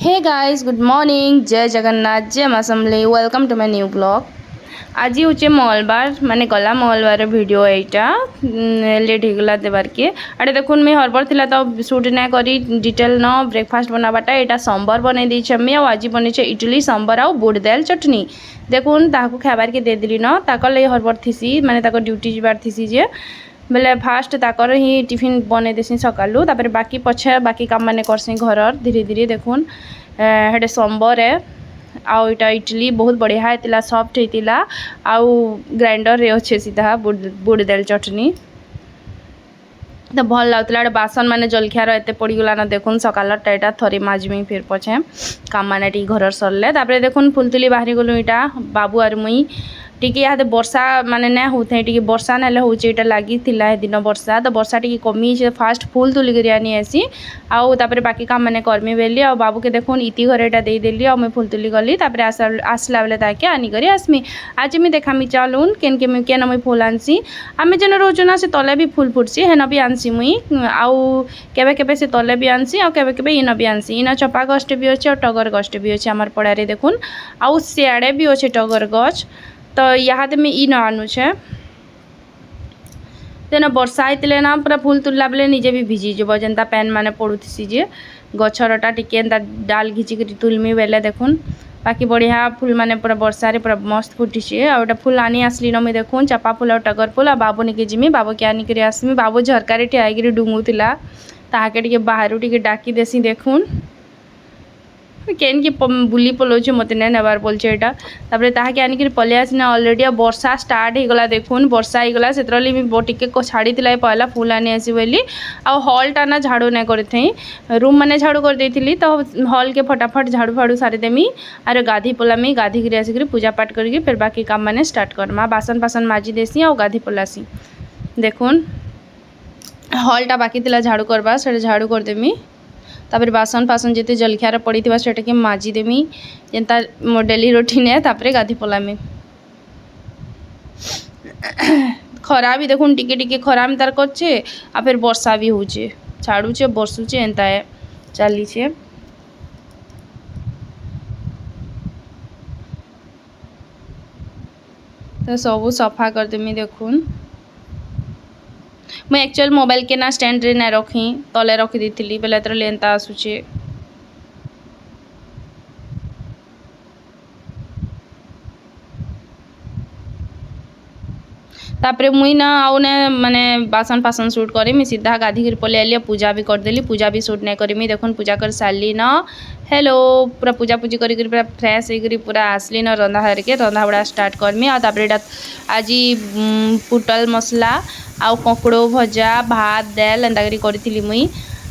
Hey guys good morning जय जगन्नाथ जय माँ Samalei welcome to my new blog. आज हूँ मंगलबार माने गला मंगलबार वीडियो यहाँ लेट होगला देवार के आड़े देखुन मैं हरबर थिला तो शूट ना करी डिटेल न ब्रेकफास्ट बनाबाटा यहाँ सांबर बनई देमी आज बन इडली सांबर आ बुट दाल चटनी देखुन ताकू खाबार के दे दिली न ताकर लगे हरबर थीसी माने ड्यूटी जीवार थीसी जे बेले फास्ट ताकर ही टिफिन बनई देसी सकालू तापर बाकी पछे बाकी काम माने करसी घर धीरे धीरे देखुन हेटे सांबर है आउ इटा इडली बहुत बढ़िया होता सॉफ्ट होता आउ ग्राइंडर रे अच्छे सीधा बुड़ दाल चटनी तो भल लगता बासन माने जलखियार एत पड़गला न देखुन सकाल टाइटा थरी माजमी फिर पछे काम माने टी घर सरले तापर देखुन फुलतुली बाहरी गलु इटा बाबू और मुई टिके यहाँ वर्षा माने ना होते टिके वर्षा ना होचे इटा लगी दिन वर्षा तो वर्षा टिके कमी फास्ट फुल तुलिक आनी आसी आउ तापर बाकी काम माने करमी बेली आ बाबू के देखुन इति घर एटा दे देली आ मैं फुल तुली गली तापर आसला बेले ताके आनी करी आसमी आज मैं देखामी चलून केन मुई फुल आनसी आमे जेन रोजना से तले भी फुल फुटसी हेन भी आनसी मुई आउ केबे केबे से तले भी आनसी आ केबे केबे इन भी आनसी इन चपा गस्ट भी अच्छे और टगर गस्ट भी अच्छे आमार पड़ारे देखुन आउ सियाड़े भी अच्छे टगर गछ तो यहाँ मैं इन आनुछे तेना वर्षा होते ना पूरा फुल तुलला बेले निजे भी भिजी जब जेनता पैन माने पड़ुसी जे गछरटा टिके डाल घिचिक तुलमी बेले देखुन बाकी बढ़िया फुल माने पूरा वर्षारे पूरा मस्त फुटी आउटा फुल आनी आसली न मुई देखुन चपा फुल और टगर फुल आ बाबू निके जिमी बाबू के आनिक आसमी बाबू झरकार ठियाई डुंगुला ताके टिके बाहर टिके डाकी देसी देखुन केन की बुली पलाऊे मत नहीं नेबार बोलছে এটা তারপরে তাহাকে আনিকি পলে আসি না অলরেডি वर्षा स्टार्ट होगला देखुन वर्षा होगला से टिके छाड़ी पहला फुल आनी आसी बोली आ हॉलटा ना झाड़ू नहीं करी रूम मैंने झाड़ू कर देती तो हॉल के फटाफट झाड़ू फाड़ू सारीदेमी आर गाधी पलामी गाधी कर आसिक पूजा पाठ करके फिर बाकी काम मैंने स्टार्ट करमा बासन बासन माजी देसी आ गाधी पलासी देखुन हॉलटा बाकी थिला झाड़ू करवा से झाड़ू करदेमी तापर बासन फासन जिते जलखियार पड़ी से माजिदेमी जेनता मो डेली रूटीन है तापर गाधी पलामी खरा भी देखुन टिके टिके खरा में तार करछे आ फिर वर्षा भी होचे छाड़ुचे बरसुचे एंता है चलीचे तो सबू सफा करदेमी देखुन मैं एक्चुअल मोबाइल के ना स्टैंड रे ना रखी तले रखी दी बेले तर लेंता आसुचे तापरे मुई ना आउ ने माने बासन फासन शूट करी मैं सीधा गाधी कर पले आली पूजा भी करदेली पूजा भी शूट नहीं करी देखुन पूजा कर सारी न हेलो पूरा पूजा पूजी करी पूरा फ्रेश होकर पूरा आसली न रंधा हरिके रंधा बड़ा स्टार्ट करमी आ आज पुटल मसला आउ ककड़ो भजा भात दाल एंता करी मुई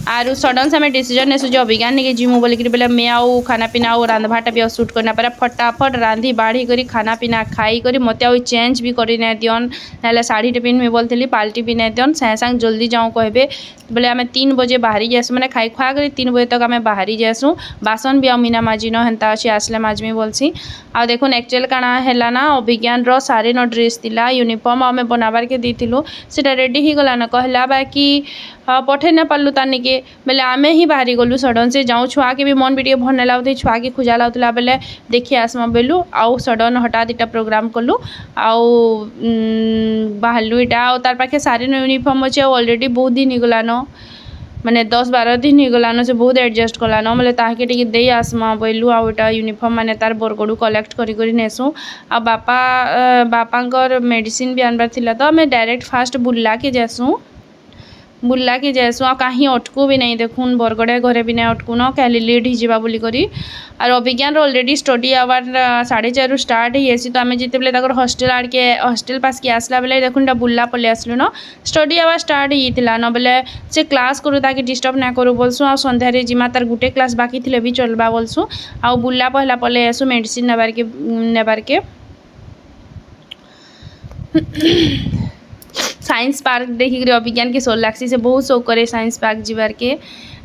आरु सडन से डिसीजन नेसु जो अभिज्ञान निके जिमु बोलिक बेले मैं आउ खाना पीना आउ रांधबाटा भी शूट करना पारा फटाफट रांधि बाढ़ी करी खाना पीना खाई करी मत आउ चेंज भी करी नहीं दियन ना शाढ़ी पिन्हबी बोलती पाल्टी भी नहीं दियन सागे सागे जल्दी जाऊँ कहबे बोले आम 3 बजे बाहरी जासु मैंने खाई खुआ कर 3 बजे तक आम बाहरी जासु बासन भी मीना माजिन हेन्ता अच्छे आसले माजमी बोलसी आ देखुन एक्चुअल काना है ना अभिज्ञान सारे न ड्रेस थिला यूनिफॉर्म आम बनाबार के देलु से रेडी हो गला न कहला बाकी पठे न पार्लु तानिके बेले आमे ही बाहरी गलु सडन से जाऊँ छुआ के भी मन भी भल नहीं लगुत छुआ के खुजा लगुला बेले देखी आसमा बेलु आउ सडन हठात इटा प्रोग्राम कलु आउ बाहरलु इटा तार पाखे सारी यूनिफॉर्म अच्छे ऑलरेडी बहुत दिन होगला न माने 10-12 दिन होगला न से बहुत एडजस्ट कला न बोले ताके टिके दे आसमा बोलू आउटा यूनिफॉर्म माने तार बरगड़ू कलेक्ट करी नेसु आ बापांकर मेडिसिन भी आनबार थिला तो आम डायरेक्ट फास्ट बुल्ला के जासु आ कहीं अटकू भी नहीं देखुन बरगड़े घरे भी नहीं अटकू न क्या लेट हो बोली करी और अभिज्ञान ऑलरेडी स्टडी आवर 4:30 स्टार्ट होसी तो आम जिते हॉस्टेल आड़ के हॉस्टेल पास के आसला बेले देखुन बुल्ला पलि आसलु न स्टडी आवर स्टार्ट होता न बेले से क्लास करूँ ताकि डिस्टर्ब ना करूँ बोलसु आ संध्यारे जिमा तार गुटे क्लास बाकी थे भी चलवा बोलसु आ बुल्ला पहला पलि आसु मेडिसिन नेबार के साइंस पार्क देखिक अभिज्ञान के शोक लागसी से बहुत शौक करे साइंस पार्क जीवार के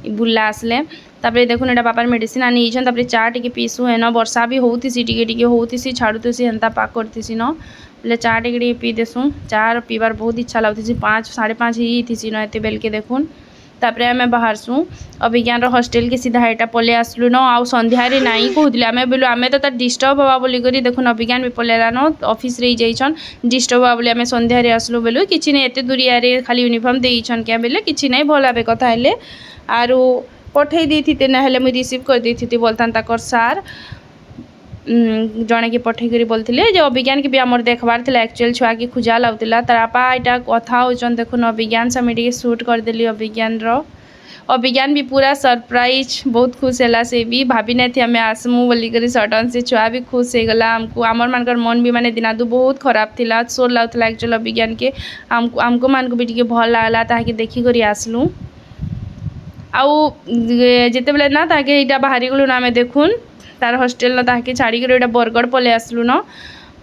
बुल्ला आसले तापर देखुन एटा बापार मेडिसिन आनी तापर चा टिके पीसु है न वर्षा भी होतीसी टिके होतीसी छाड़ुतीसी हेन्ता पाक करतीसी न बोले चा टिके पी देसु चा पीबार बहुत इच्छा लगती 5 साढ़े 5 ही थी न एते बेल के देखुन तापर आम बाहरसु अभिज्ञान हॉस्टेल के सीधा यहाँ पलि आसलु न आउ संध्यारे नाई कहते आम बोलू आम तो डिस्टर्ब हवा बोलिक देखुन अभिज्ञान भी पलैलान ऑफिस रे जाइछन डिस्टर्ब हवा बोली आम संध्यारे आसलु बोलू किछि नै एते दूरिया रे खाली यूनिफॉर्म देइछन क्या बेले किछि नै भल भाबे कथा हेले आरु पठे देथिते ना हेले मुई रिसीव कर देथिते बोलतान ताकर सार जड़े कि पठे करी बोलते जो अभिज्ञान के भी आमर देखबार थिला एक्चुअल छुआ की खुजा लाउतिला तार आपा यहाँ कथा होचन देखुन अभिज्ञान से मुझे शूट करदेली अभिज्ञान भी पूरा सरप्राइज बहुत खुश है से भी भाभी नहीं थी आम आसमु बोलिक सडन से छुआ भी खुश हो गला आमको आमर मान मन भी माने दिनादू बहुत खराब थिला सोर लाउतिला एक्चुअल अभिज्ञान के आमको मान को भी टिके भल लागला ताके देखिक आसलु आउ जिते बेले ना ताके इटा बाहरी गलु ना आम देखुन तार हॉस्टेल न ताके छाड़ी कर बरगड़ पलि आसलु न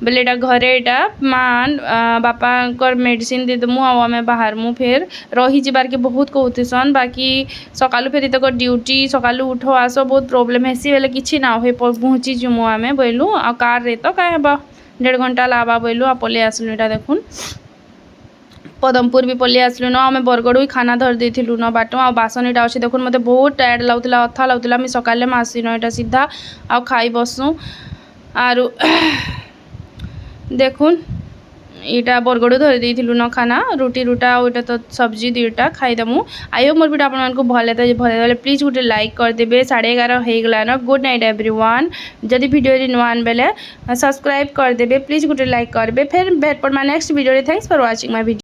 बेले एटा घरे एटा मान बापा मेडिसिन देदेमु आम बाहर मु फिर रही जबार के बहुत कहतेसन बाकी सकालू फिर तक ड्यूटी सकालू उठ आस बहुत प्रोब्लेम हेसी बेले किसी ना हो पहुँची जुमु आम बोलू आ कार रे तो कहीं 1.5 घंटा लाबा बोलू आ पलि आसलु एटा देखुन पदमपुर भी पलि आसलु न आम बरगड़ ही खाना धर देलु न बाटू आ बासन इटा अच्छे देखुन मत बहुत टायर्ड लाଗୁଥିଲା अथा लाଗୁଥିଲା मुझे सकाले आसीन यहाँ सीधा आ खाई बसू आरु देखुन यहाँ बरगड़ धरी देलु न खाना रुटी रुटा और तो सब्जी दुईटा खाईदेमु आई होप मोर वीडियो आपको भल भल प्लीज गोटे लाइक करदे 11:30 हो गलान गुड नाइट एवरीवन जदि वीडियो नुआन बेले सब्सक्राइब करदे प्लीज गोटे लाइक करबे फिर भेट पड़मा next video thanks for watching my video.